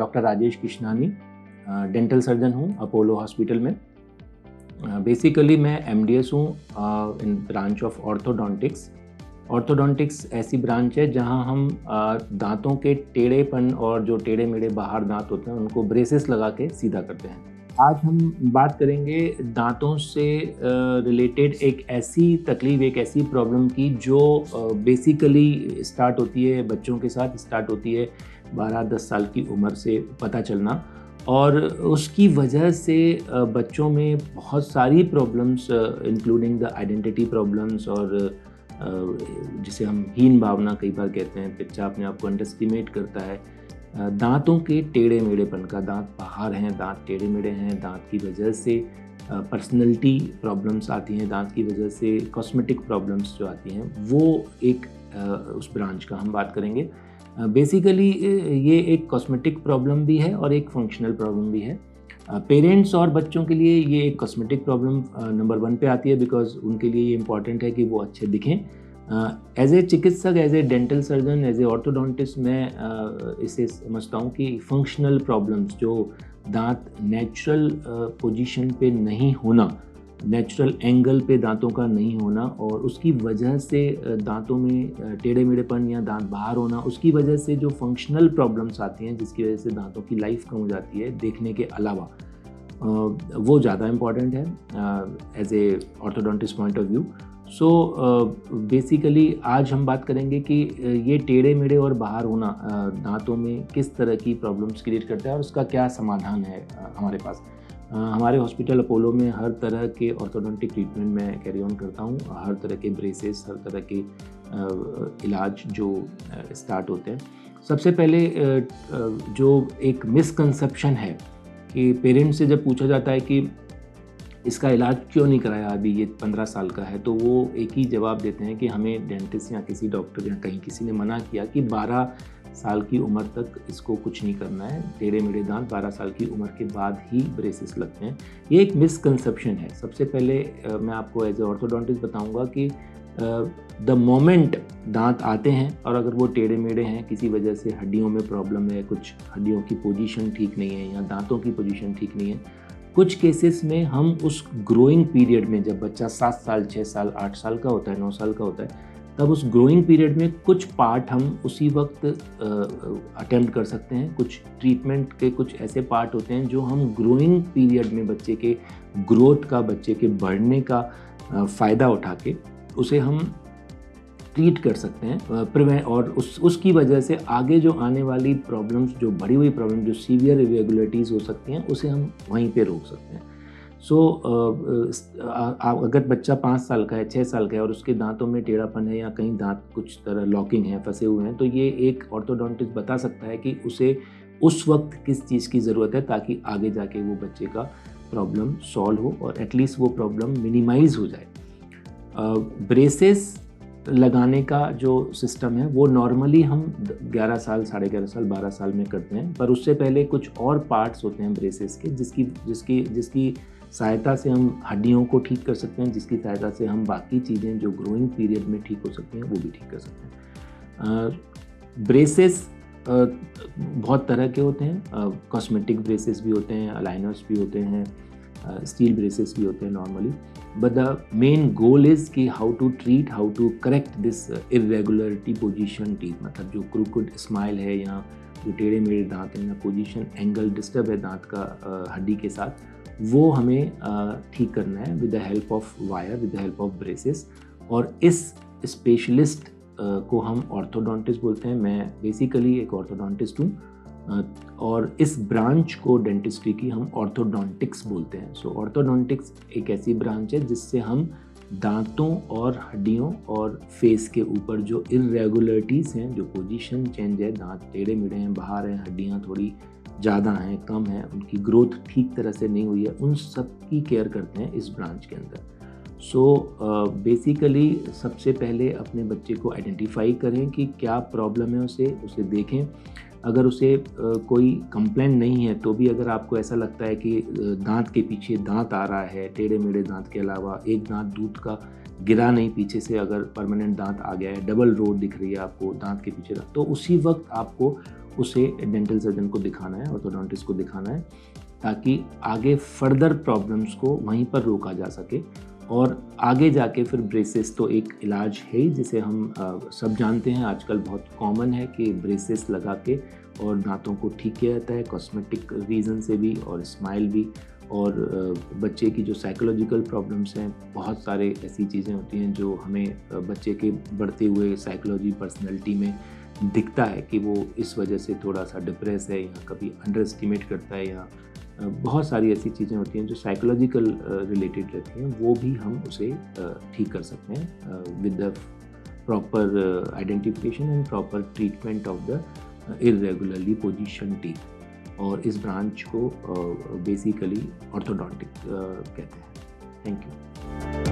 Doctor Rajesh Kishnani, dental surgeon हूँ Apollo hospital में। Basically मैं एमडीएस हूँ इन ब्रांच ऑफ ऑर्थोडोंटिक्स। ऑर्थोडोंटिक्स ऐसी ब्रांच है जहाँ हम दांतों के टेढ़ेपन और जो टेढ़े मेढ़े बाहर दांत होते हैं उनको ब्रेसेस लगा के सीधा करते हैं। आज हम बात करेंगे दांतों से रिलेटेड एक ऐसी तकलीफ, एक ऐसी प्रॉब्लम की जो बेसिकली स्टार्ट होती है बच्चों के साथ, स्टार्ट होती है 12-10 साल की उम्र से पता चलना, और उसकी वजह से बच्चों में बहुत सारी problems including the identity problems और जिसे हम हीन भावना कई बार कहते हैं, बच्चा अपने आप को अंडर एस्टिमेट करता है। दांतों के टेढ़े मेढ़ेपन का, दांत बाहर हैं, दांत टेढ़े मेढ़े हैं, दांत की वजह से पर्सनैलिटी प्रॉब्लम्स आती हैं, दांत की वजह से कॉस्मेटिक प्रॉब्लम्स जो आती हैं, वो एक उस ब्रांच का हम बात करेंगे। बेसिकली ये एक कॉस्मेटिक प्रॉब्लम भी है और एक फंक्शनल प्रॉब्लम भी है। पेरेंट्स और बच्चों के लिए ये एक कॉस्मेटिक प्रॉब्लम नंबर 1 पे आती है, बिकॉज उनके लिए ये इम्पॉर्टेंट है कि वो अच्छे दिखें। एज ए चिकित्सक, as a dental surgeon, as a orthodontist मैं इसे समझता हूँ कि फंक्शनल प्रॉब्लम्स, जो दांत नेचुरल पोजीशन पे नहीं होना, नेचुरल एंगल पे दांतों का नहीं होना और उसकी वजह से दांतों में टेढ़े मेढ़ेपन या दांत बाहर होना, उसकी वजह से जो फंक्शनल प्रॉब्लम्स आती हैं जिसकी वजह से दांतों की लाइफ कम हो जाती है देखने के अलावा, वो ज़्यादा इम्पॉर्टेंट है as a orthodontist point of view. So basically आज हम बात करेंगे कि ये टेढ़े मेढ़े और बाहर होना दांतों में किस तरह की प्रॉब्लम्स क्रिएट करता है और उसका क्या समाधान है हमारे पास। हमारे हॉस्पिटल अपोलो में हर तरह के ऑर्थोडोंटिक ट्रीटमेंट मैं कैरी ऑन करता हूँ, हर तरह के ब्रेसेस, हर तरह के इलाज जो स्टार्ट होते हैं। सबसे पहले जो एक मिसकंसेप्शन है कि पेरेंट्स से जब पूछा जाता है कि इसका इलाज क्यों नहीं कराया, अभी ये 15 साल का है, तो वो एक ही जवाब देते हैं कि हमें डेंटिस्ट या किसी डॉक्टर या कहीं किसी ने मना किया कि 12 साल की उम्र तक इसको कुछ नहीं करना है, टेढ़े मेढ़े दांत 12 साल की उम्र के बाद ही ब्रेसेस लगते हैं। ये एक मिसकंसेप्शन है। सबसे पहले मैं आपको एज ए ऑर्थोडोंटिस्ट बताऊंगा कि द मोमेंट दांत आते हैं और अगर वो टेढ़े मेढ़े हैं, किसी वजह से हड्डियों में प्रॉब्लम है, कुछ हड्डियों की पोजीशन ठीक नहीं है या दांतों की पोजीशन ठीक नहीं है, कुछ केसेस में हम उस ग्रोइंग पीरियड में, जब बच्चा 7 साल, 6 साल, 8 साल का होता है, 9 साल का होता है, तब उस ग्रोइंग पीरियड में कुछ पार्ट हम उसी वक्त अटेम्प्ट कर सकते हैं। कुछ ट्रीटमेंट के कुछ ऐसे पार्ट होते हैं जो हम ग्रोइंग पीरियड में बच्चे के ग्रोथ का, बच्चे के बढ़ने का फ़ायदा उठा के उसे हम ट्रीट कर सकते हैं और उसकी वजह से आगे जो आने वाली प्रॉब्लम्स, जो बढ़ी हुई प्रॉब्लम, जो सीवियर इरेगुलरिटीज़ हो सकती हैं, उसे हम वहीं पे रोक सकते हैं। अगर बच्चा 5 साल का है, 6 साल का है और उसके दांतों में टेढ़ापन है या कहीं दांत कुछ तरह लॉकिंग है, फंसे हुए हैं, तो ये एक ऑर्थोडोंटिस्ट बता सकता है कि उसे उस वक्त किस चीज़ की ज़रूरत है ताकि आगे जाके वो बच्चे का प्रॉब्लम सॉल्व हो और एटलीस्ट वो प्रॉब्लम मिनिमाइज़ हो जाए। ब्रेसेस लगाने का जो सिस्टम है वो नॉर्मली हम 11 साल, 11.5 साल, 12 साल में करते हैं, पर उससे पहले कुछ और पार्ट्स होते हैं ब्रेसेस के जिसकी सहायता से हम हड्डियों को ठीक कर सकते हैं, जिसकी सहायता से हम बाकी चीज़ें जो ग्रोइंग पीरियड में ठीक हो सकते हैं वो भी ठीक कर सकते हैं। ब्रेसेस बहुत तरह के होते हैं, कॉस्मेटिक ब्रेसेस भी होते हैं, अलाइनर्स भी होते हैं, स्टील ब्रेसेस भी होते हैं normally, but the main goal is कि how to treat, how to correct this irregularity position teeth, मतलब जो क्रूकड स्माइल है या जो टेढ़े मेढ़े दांत हैं या पोजीशन एंगल डिस्टर्ब है दांत का हड्डी के साथ, वो हमें ठीक करना है with the help of wire, with the help of braces. और इस स्पेशलिस्ट को हम ऑर्थोडोंटिस्ट बोलते हैं। मैं बेसिकली एक ऑर्थोडोंटिस्ट हूँ और इस ब्रांच को डेंटिस्ट्री की हम ऑर्थोडोंटिक्स बोलते हैं। सो ऑर्थोडोंटिक्स एक ऐसी ब्रांच है जिससे हम दांतों और हड्डियों और फेस के ऊपर जो इरेगुलरिटीज़ हैं, जो पोजीशन चेंज है, दांत टेढ़े मेढ़े हैं, बाहर हैं, हड्डियाँ थोड़ी ज़्यादा हैं, कम हैं, उनकी ग्रोथ ठीक तरह से नहीं हुई है, उन सब की केयर करते हैं इस ब्रांच के अंदर। सो बेसिकली सबसे पहले अपने बच्चे को आइडेंटिफाई करें कि क्या प्रॉब्लम है, उसे देखें। अगर उसे कोई कंप्लेंट नहीं है तो भी अगर आपको ऐसा लगता है कि दांत के पीछे दांत आ रहा है, टेढ़े मेढ़े दांत के अलावा एक दांत दूध का गिरा नहीं, पीछे से अगर परमानेंट दांत आ गया है, डबल रो दिख रही है आपको दांत के पीछे, तो उसी वक्त आपको उसे डेंटल सर्जन को दिखाना है, ऑर्थोडोंटिस्ट को दिखाना है, ताकि आगे फर्दर प्रॉब्लम्स को वहीं पर रोका जा सके। और आगे जाके फिर ब्रेसेस तो एक इलाज है ही, जिसे हम सब जानते हैं, आजकल बहुत कॉमन है कि ब्रेसेस लगा के और दांतों को ठीक किया जाता है, कॉस्मेटिक रीज़न से भी और स्माइल भी। और बच्चे की जो साइकोलॉजिकल प्रॉब्लम्स हैं, बहुत सारे ऐसी चीज़ें होती हैं जो हमें बच्चे के बढ़ते हुए साइकोलॉजी पर्सनैलिटी में दिखता है कि वो इस वजह से थोड़ा सा डिप्रेस है या कभी अंडर एस्टिमेट करता है, या बहुत सारी ऐसी चीज़ें होती हैं जो साइकोलॉजिकल रिलेटेड रहती हैं, वो भी हम उसे ठीक कर सकते हैं with the proper identification and proper treatment of the irregularly position teeth. और इस ब्रांच को बेसिकली ऑर्थोडोंटिक कहते हैं। Thank you.